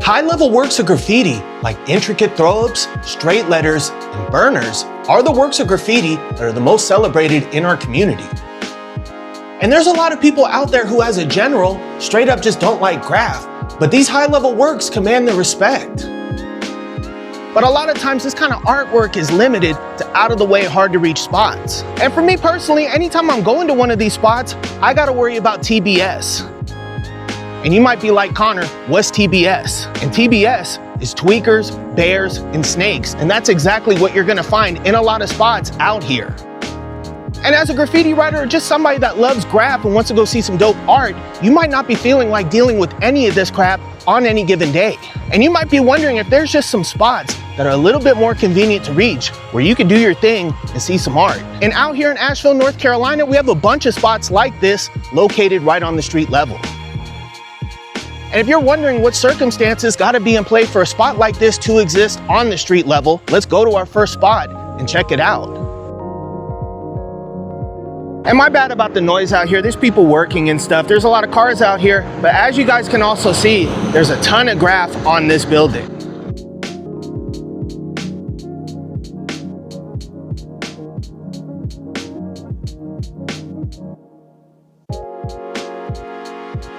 High-level works of graffiti, like intricate throw-ups, straight letters, and burners, are the works of graffiti that are the most celebrated in our community. And there's a lot of people out there who, as a general, straight up just don't like Graff, but these high-level works command their respect. But a lot of times this kind of artwork is limited to out-of-the-way, hard-to-reach spots. And for me personally, anytime I'm going to one of these spots, I gotta worry about TBS. And you might be like, Connor, what's TBS? And TBS is tweakers, bears, and snakes. And that's exactly what you're gonna find in a lot of spots out here. And as a graffiti writer or just somebody that loves Graff and wants to go see some dope art, you might not be feeling like dealing with any of this crap on any given day. And you might be wondering if there's just some spots that are a little bit more convenient to reach where you can do your thing and see some art. And out here in Asheville, North Carolina, we have a bunch of spots like this located right on the street level. And if you're wondering what circumstances gotta be in play for a spot like this to exist on the street level, let's go to our first spot and check it out. And my bad about the noise out here. There's people working and stuff. There's a lot of cars out here, but as you guys can also see, there's a ton of Graff on this building.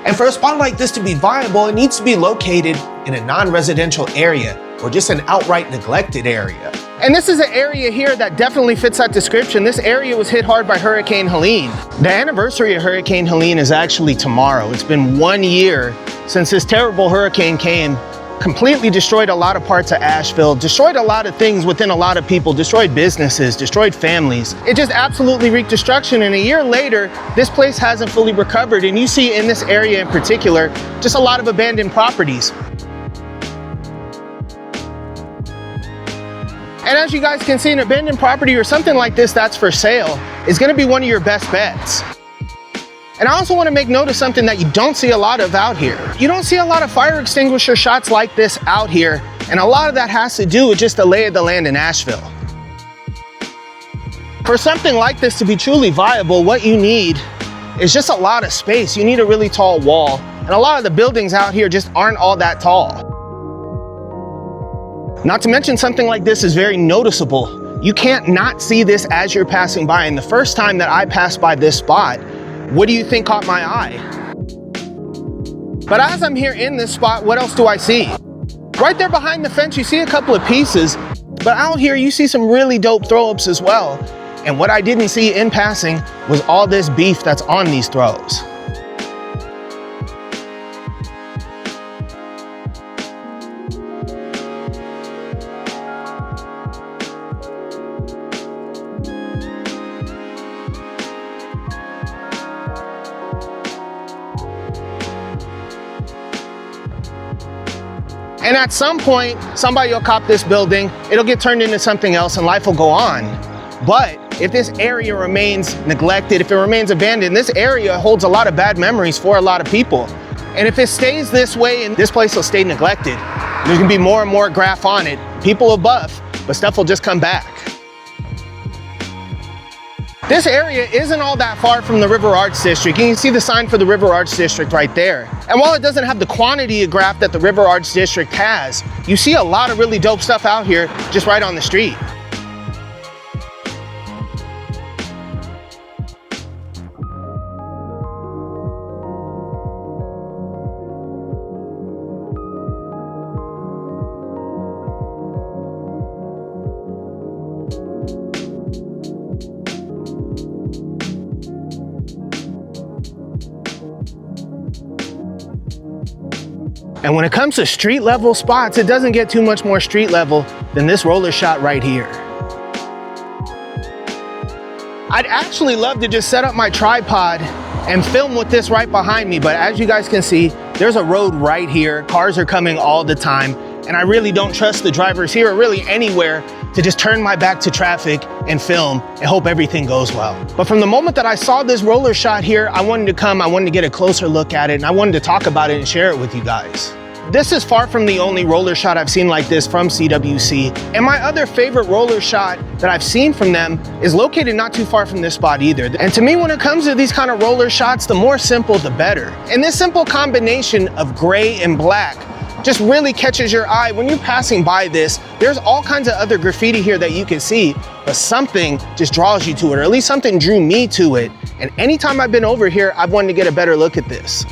And for a spot like this to be viable, it needs to be located in a non-residential area or just an outright neglected area. And this is an area here that definitely fits that description. This area was hit hard by Hurricane Helene. The anniversary of Hurricane Helene is actually tomorrow. It's been 1 year since this terrible hurricane came, completely destroyed a lot of parts of Asheville, destroyed a lot of things within a lot of people, destroyed businesses, destroyed families. It just absolutely wreaked destruction. And a year later, this place hasn't fully recovered. And you see in this area in particular, just a lot of abandoned properties. And as you guys can see, an abandoned property or something like this that's for sale is gonna be one of your best bets. And I also want to make note of something that you don't see a lot of out here. You don't see a lot of fire extinguisher shots like this out here, and a lot of that has to do with just the lay of the land in Asheville. For something like this to be truly viable, what you need is just a lot of space. You need a really tall wall, and a lot of the buildings out here just aren't all that tall. Not to mention, something like this is very noticeable. You can't not see this as you're passing by, and the first time that I passed by this spot, what do you think caught my eye? But as I'm here in this spot, what else do I see? Right there behind the fence, you see a couple of pieces, but out here you see some really dope throw-ups as well. And what I didn't see in passing was all this beef that's on these throws. And at some point, somebody will cop this building, it'll get turned into something else and life will go on. But if this area remains neglected, if it remains abandoned, this area holds a lot of bad memories for a lot of people. And if it stays this way and this place will stay neglected, there's gonna be more and more Graff on it. People will buff, but stuff will just come back. This area isn't all that far from the River Arts District. You can see the sign for the River Arts District right there. And while it doesn't have the quantity of Graff that the River Arts District has, you see a lot of really dope stuff out here just right on the street. And when it comes to street level spots, it doesn't get too much more street level than this roller shot right here. I'd actually love to just set up my tripod and film with this right behind me, but as you guys can see, there's a road right here. Cars are coming all the time, and I really don't trust the drivers here or really anywhere to just turn my back to traffic and film and hope everything goes well. But from the moment that I saw this roller shot here, I wanted to get a closer look at it, and I wanted to talk about it and share it with you guys. This is far from the only roller shot I've seen like this from CWC. And my other favorite roller shot that I've seen from them is located not too far from this spot either. And to me, when it comes to these kind of roller shots, the more simple, the better. And this simple combination of gray and black just really catches your eye. When you're passing by this, there's all kinds of other graffiti here that you can see, but something just draws you to it, or at least something drew me to it. And anytime I've been over here, I've wanted to get a better look at this.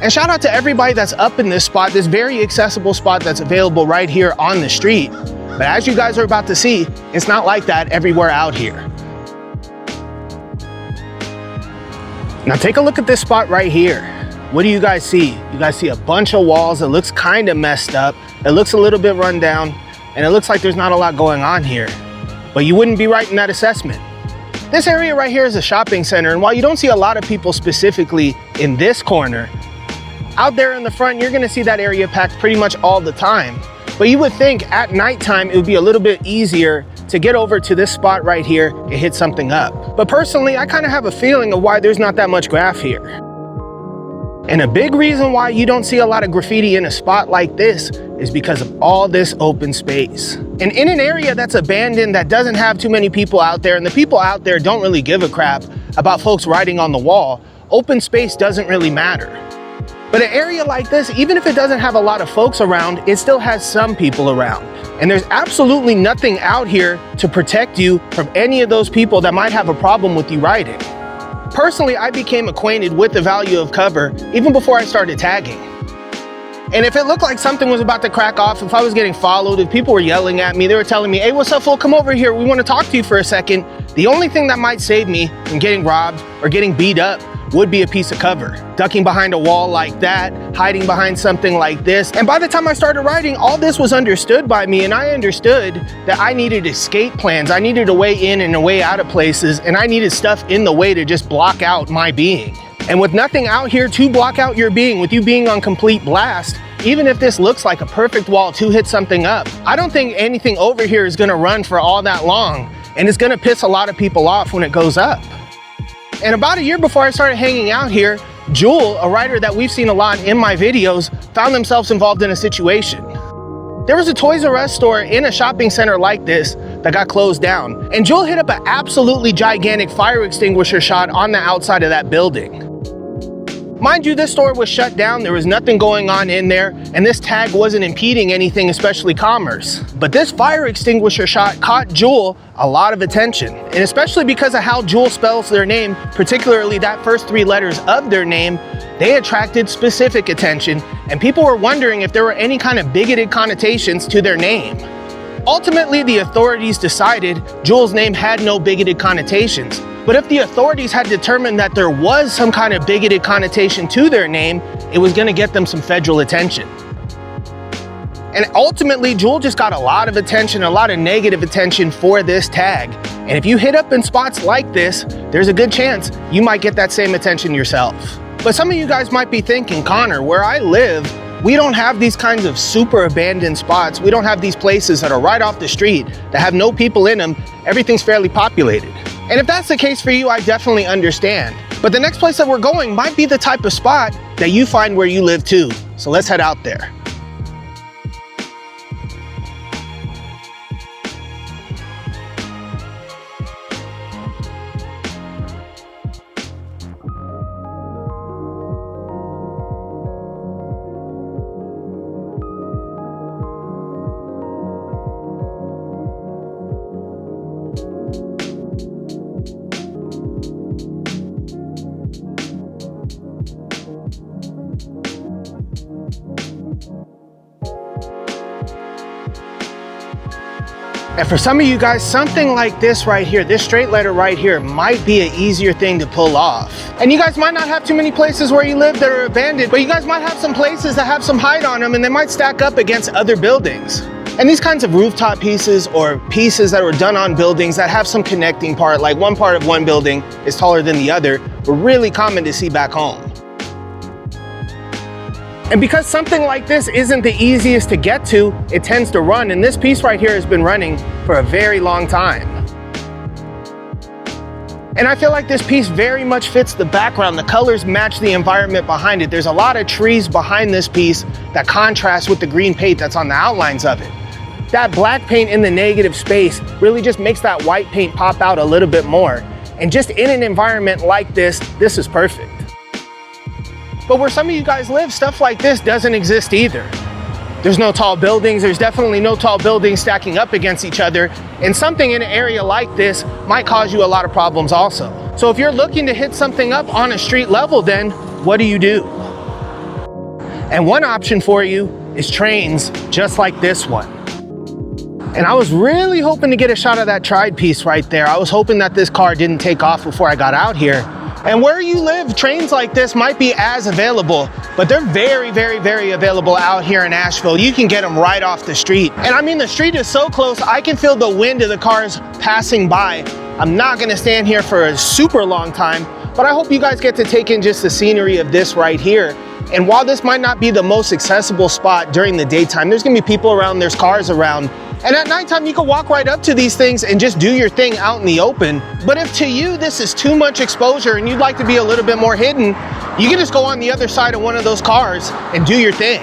And shout out to everybody that's up in this spot, this very accessible spot that's available right here on the street. But as you guys are about to see, it's not like that everywhere out here. Now take a look at this spot right here. What do you guys see? You guys see a bunch of walls. It looks kind of messed up. It looks a little bit run down, and it looks like there's not a lot going on here. But you wouldn't be right in that assessment. This area right here is a shopping center, and while you don't see a lot of people specifically in this corner, out there in the front, you're gonna see that area packed pretty much all the time. But you would think at nighttime, it would be a little bit easier to get over to this spot right here and hit something up. But personally, I kind of have a feeling of why there's not that much graff here. And a big reason why you don't see a lot of graffiti in a spot like this is because of all this open space. And in an area that's abandoned, that doesn't have too many people out there, and the people out there don't really give a crap about folks writing on the wall, open space doesn't really matter. But an area like this, even if it doesn't have a lot of folks around, it still has some people around. And there's absolutely nothing out here to protect you from any of those people that might have a problem with you writing. Personally, I became acquainted with the value of cover even before I started tagging. And if it looked like something was about to crack off, if I was getting followed, if people were yelling at me, they were telling me, hey, what's up, fool? Come over here. We want to talk to you for a second. The only thing that might save me from getting robbed or getting beat up would be a piece of cover. Ducking behind a wall like that, hiding behind something like this. And by the time I started writing, all this was understood by me, and I understood that I needed escape plans. I needed a way in and a way out of places, and I needed stuff in the way to just block out my being. And with nothing out here to block out your being, with you being on complete blast, even if this looks like a perfect wall to hit something up, I don't think anything over here is gonna run for all that long, and it's gonna piss a lot of people off when it goes up. And about a year before I started hanging out here, Jewel, a writer that we've seen a lot in my videos, found themselves involved in a situation. There was a Toys R Us store in a shopping center like this that got closed down, and Jewel hit up an absolutely gigantic fire extinguisher shot on the outside of that building. Mind you, this store was shut down, there was nothing going on in there, and this tag wasn't impeding anything, especially commerce. But this fire extinguisher shot caught Jewel a lot of attention, and especially because of how Jewel spells their name, particularly that first 3 letters of their name, they attracted specific attention, and people were wondering if there were any kind of bigoted connotations to their name. Ultimately, the authorities decided Jewel's name had no bigoted connotations. But if the authorities had determined that there was some kind of bigoted connotation to their name, it was gonna get them some federal attention. And ultimately, Jewel just got a lot of attention, a lot of negative attention for this tag. And if you hit up in spots like this, there's a good chance you might get that same attention yourself. But some of you guys might be thinking, Connor, where I live, we don't have these kinds of super abandoned spots. We don't have these places that are right off the street, that have no people in them. Everything's fairly populated. And if that's the case for you, I definitely understand. But the next place that we're going might be the type of spot that you find where you live too. So let's head out there. And for some of you guys, something like this right here, this straight letter right here, might be an easier thing to pull off. And you guys might not have too many places where you live that are abandoned, but you guys might have some places that have some height on them and they might stack up against other buildings. And these kinds of rooftop pieces or pieces that were done on buildings that have some connecting part, like one part of one building is taller than the other, were really common to see back home. And because something like this isn't the easiest to get to, it tends to run, and this piece right here has been running for a very long time. And I feel like this piece very much fits the background. The colors match the environment behind it. There's a lot of trees behind this piece that contrast with the green paint that's on the outlines of it. That black paint in the negative space really just makes that white paint pop out a little bit more. And just in an environment like this is perfect. But where some of you guys live, stuff like this doesn't exist either. There's no tall buildings. There's definitely no tall buildings stacking up against each other. And something in an area like this might cause you a lot of problems also. So if you're looking to hit something up on a street level, then what do? And one option for you is trains just like this one. And I was really hoping to get a shot of that tried piece right there. I was hoping that this car didn't take off before I got out here. And where you live, trains like this might be as available, but they're very, very, very available out here in Asheville. You can get them right off the street. And I mean, the street is so close, I can feel the wind of the cars passing by. I'm not gonna stand here for a super long time, but I hope you guys get to take in just the scenery of this right here. And while this might not be the most accessible spot during the daytime, there's gonna be people around, there's cars around. And at nighttime, you can walk right up to these things and just do your thing out in the open. But if to you this is too much exposure and you'd like to be a little bit more hidden, you can just go on the other side of one of those cars and do your thing.